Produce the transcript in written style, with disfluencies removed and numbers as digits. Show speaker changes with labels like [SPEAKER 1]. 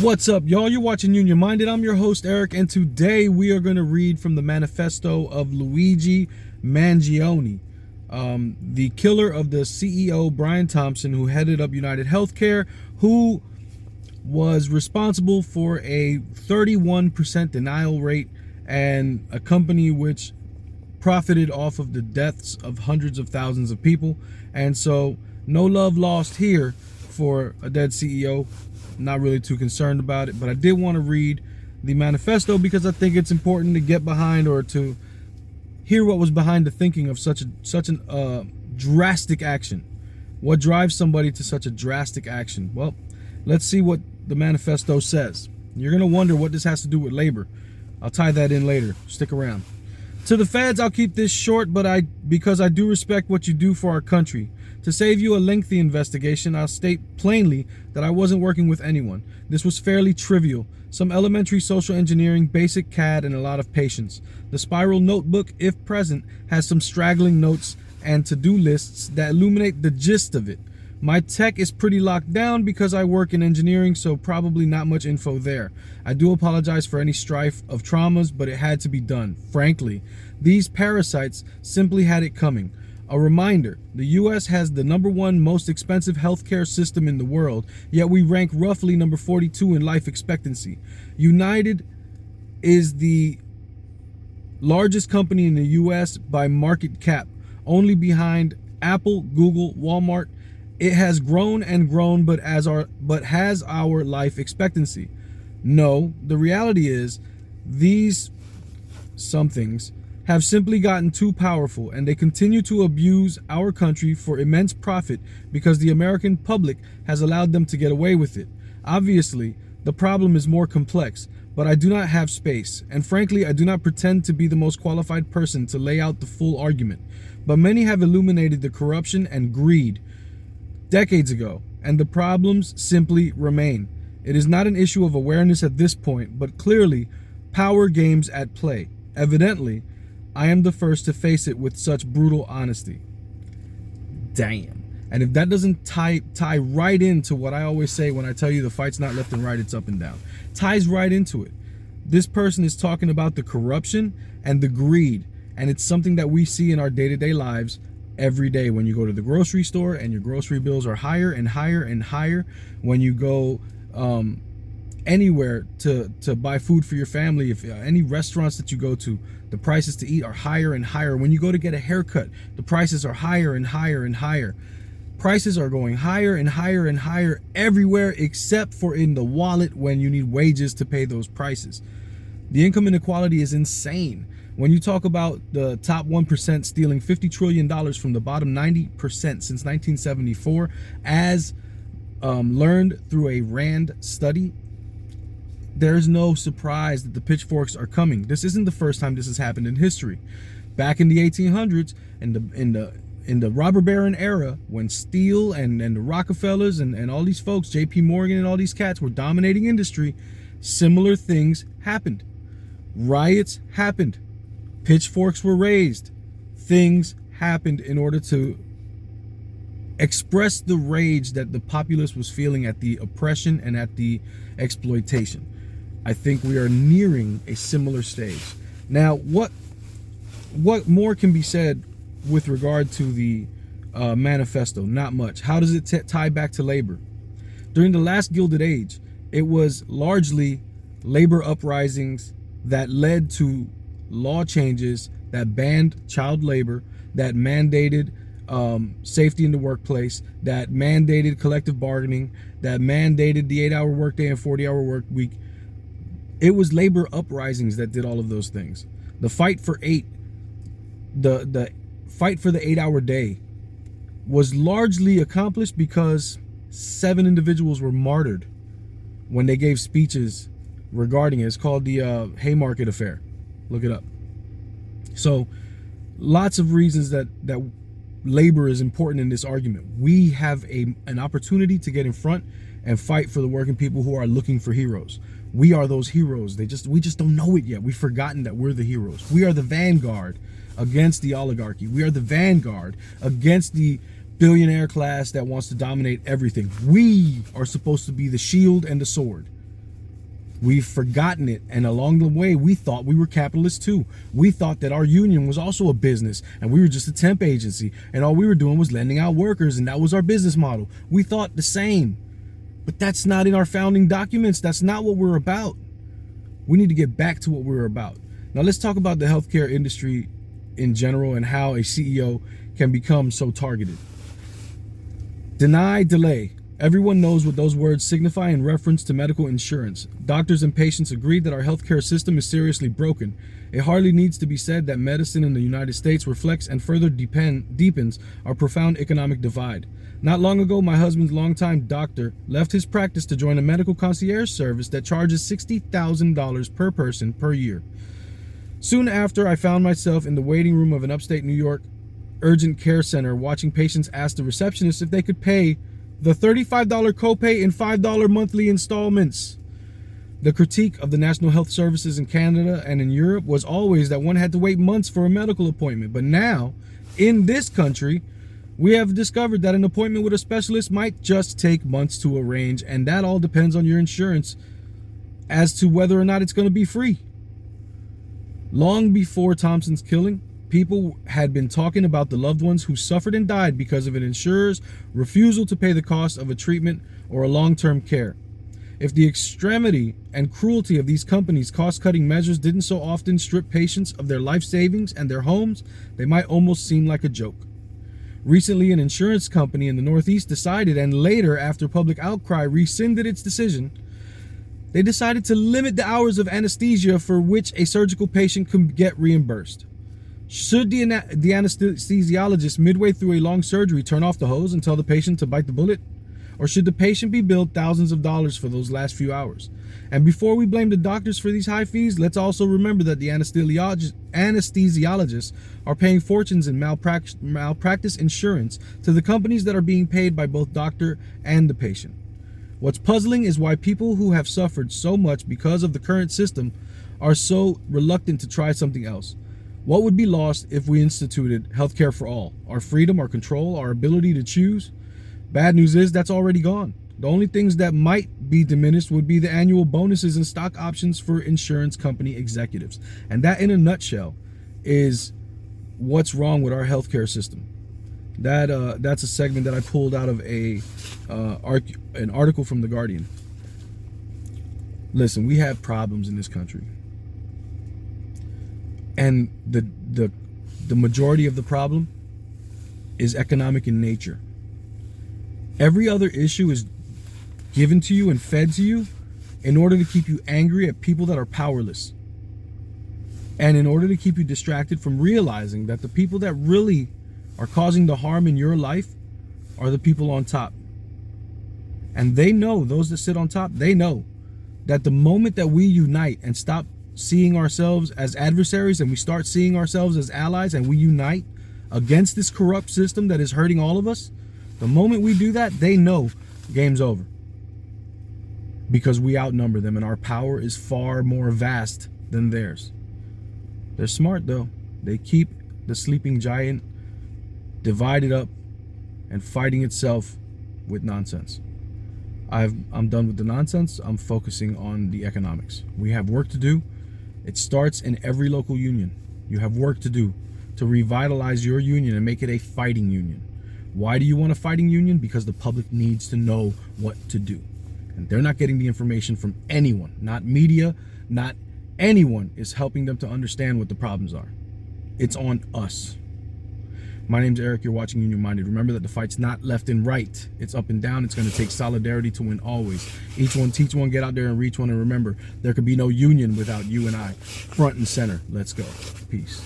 [SPEAKER 1] What's up, y'all? You're watching Union Minded. I'm your host, Eric, and today we are going to read from the Manifesto of Luigi Mangione, the killer of the CEO, Brian Thompson, who headed up United Healthcare, who was responsible for a 31% denial rate and a company which profited off of the deaths of hundreds of thousands of people. And so no love lost here for a dead CEO. Not really too concerned about it, but I did want to read the manifesto because I think it's important to get behind or to hear what was behind the thinking of such an drastic action. What drives somebody to such a drastic action? Well, let's see what the manifesto says. You're going to wonder what this has to do with labor. I'll tie that in later. Stick around. To the feds, I'll keep this short, but because I do respect what you do for our country. To save you a lengthy investigation, I'll state plainly that I wasn't working with anyone. This was fairly trivial. Some elementary social engineering, basic CAD, and a lot of patience. The spiral notebook, if present, has some straggling notes and to-do lists that illuminate the gist of it. My tech is pretty locked down because I work in engineering, so probably not much info there. I do apologize for any strife of traumas, but it had to be done. Frankly, these parasites simply had it coming. A reminder, the US has the #1 most expensive healthcare system in the world, yet we rank roughly number 42 in life expectancy. United is the largest company in the US by market cap, only behind Apple, Google, Walmart. It has grown and grown, but has our life expectancy. No, the reality is these somethings have simply gotten too powerful, and they continue to abuse our country for immense profit because the American public has allowed them to get away with it. Obviously, the problem is more complex, but I do not have space, and frankly, I do not pretend to be the most qualified person to lay out the full argument. But many have illuminated the corruption and greed decades ago, and the problems simply remain. It is not an issue of awareness at this point, but clearly power games at play. Evidently, I am the first to face it with such brutal honesty. Damn. And if that doesn't tie right into what I always say when I tell you the fight's not left and right, it's up and down. Ties right into it. This person is talking about the corruption and the greed, and it's something that we see in our day-to-day lives every day. When you go to the grocery store and your grocery bills are higher and higher and higher, when you go anywhere to buy food for your family, if any restaurants that you go to, the prices to eat are higher and higher. When you go to get a haircut, the prices are higher and higher and higher. Prices are going higher and higher and higher everywhere except for in the wallet when you need wages to pay those prices. The income inequality is insane. When you talk about the top 1% stealing $50 trillion from the bottom 90% since 1974, as learned through a RAND study, there's no surprise that the pitchforks are coming. This isn't the first time this has happened in history. Back in the 1800s, in the robber baron era, when Steele and the Rockefellers and all these folks, JP Morgan and all these cats were dominating industry, similar things happened. Riots happened. Pitchforks were raised. Things happened in order to express the rage that the populace was feeling at the oppression and at the exploitation. I think we are nearing a similar stage. Now, what more can be said with regard to the manifesto? Not much. How does it tie back to labor? During the last Gilded Age, it was largely labor uprisings that led to law changes that banned child labor, that mandated safety in the workplace, that mandated collective bargaining, that mandated the 8-hour workday and 40-hour work week. It was labor uprisings that did all of those things. The fight for the fight for the 8-hour day was largely accomplished because 7 individuals were martyred when they gave speeches regarding it. It's called the Haymarket Affair. Look it up. So lots of reasons that labor is important in this argument. We have an opportunity to get in front and fight for the working people who are looking for heroes. We are those heroes. We just don't know it yet. We've forgotten that we're the heroes. We are the vanguard against the oligarchy. We are the vanguard against the billionaire class that wants to dominate everything. We are supposed to be the shield and the sword. We've forgotten it, and along the way, we thought we were capitalists too. We thought that our union was also a business, and we were just a temp agency, and all we were doing was lending out workers, and that was our business model. We thought the same, but that's not in our founding documents. That's not what we're about. We need to get back to what we're about. Now, let's talk about the healthcare industry in general and how a CEO can become so targeted. Deny, delay. Everyone knows what those words signify in reference to medical insurance. Doctors and patients agree that our healthcare system is seriously broken. It hardly needs to be said that medicine in the United States reflects and further deepens our profound economic divide. Not long ago, my husband's longtime doctor left his practice to join a medical concierge service that charges $60,000 per person per year. Soon after, I found myself in the waiting room of an upstate New York urgent care center watching patients ask the receptionist if they could pay the $35 copay in $5 monthly installments. The critique of the National Health Services in Canada and in Europe was always that one had to wait months for a medical appointment. But now, in this country, we have discovered that an appointment with a specialist might just take months to arrange, and that all depends on your insurance as to whether or not it's going to be free. Long before Thompson's killing, people had been talking about the loved ones who suffered and died because of an insurer's refusal to pay the cost of a treatment or a long-term care. If the extremity and cruelty of these companies' cost-cutting measures didn't so often strip patients of their life savings and their homes, they might almost seem like a joke. Recently, an insurance company in the Northeast decided, and later, after public outcry, rescinded its decision. They decided to limit the hours of anesthesia for which a surgical patient could get reimbursed. Should the anesthesiologist midway through a long surgery turn off the hose and tell the patient to bite the bullet? Or should the patient be billed thousands of dollars for those last few hours? And before we blame the doctors for these high fees, let's also remember that the anesthesiologists are paying fortunes in malpractice insurance to the companies that are being paid by both doctor and the patient. What's puzzling is why people who have suffered so much because of the current system are so reluctant to try something else. What would be lost if we instituted healthcare for all? Our freedom, our control, our ability to choose? Bad news is that's already gone. The only things that might be diminished would be the annual bonuses and stock options for insurance company executives. And that, in a nutshell, is what's wrong with our healthcare system. That's a segment that I pulled out of an article from The Guardian. Listen, we have problems in this country. And the majority of the problem is economic in nature. Every other issue is given to you and fed to you in order to keep you angry at people that are powerless. And in order to keep you distracted from realizing that the people that really are causing the harm in your life are the people on top. And they know, those that sit on top, they know that the moment that we unite and stop seeing ourselves as adversaries and we start seeing ourselves as allies and we unite against this corrupt system that is hurting all of us, the moment we do that, they know game's over. Because we outnumber them and our power is far more vast than theirs. They're smart though. They keep the sleeping giant divided up and fighting itself with nonsense. I'm done with the nonsense. I'm focusing on the economics. We have work to do. It starts in every local union. You have work to do to revitalize your union and make it a fighting union. Why do you want a fighting union? Because the public needs to know what to do. And they're not getting the information from anyone. Not media, not anyone is helping them to understand what the problems are. It's on us. My name's Eric. You're watching Union Minded. Remember that the fight's not left and right. It's up and down. It's going to take solidarity to win always. Each one teach one, get out there and reach one. And remember, there could be no union without you and I. Front and center. Let's go. Peace.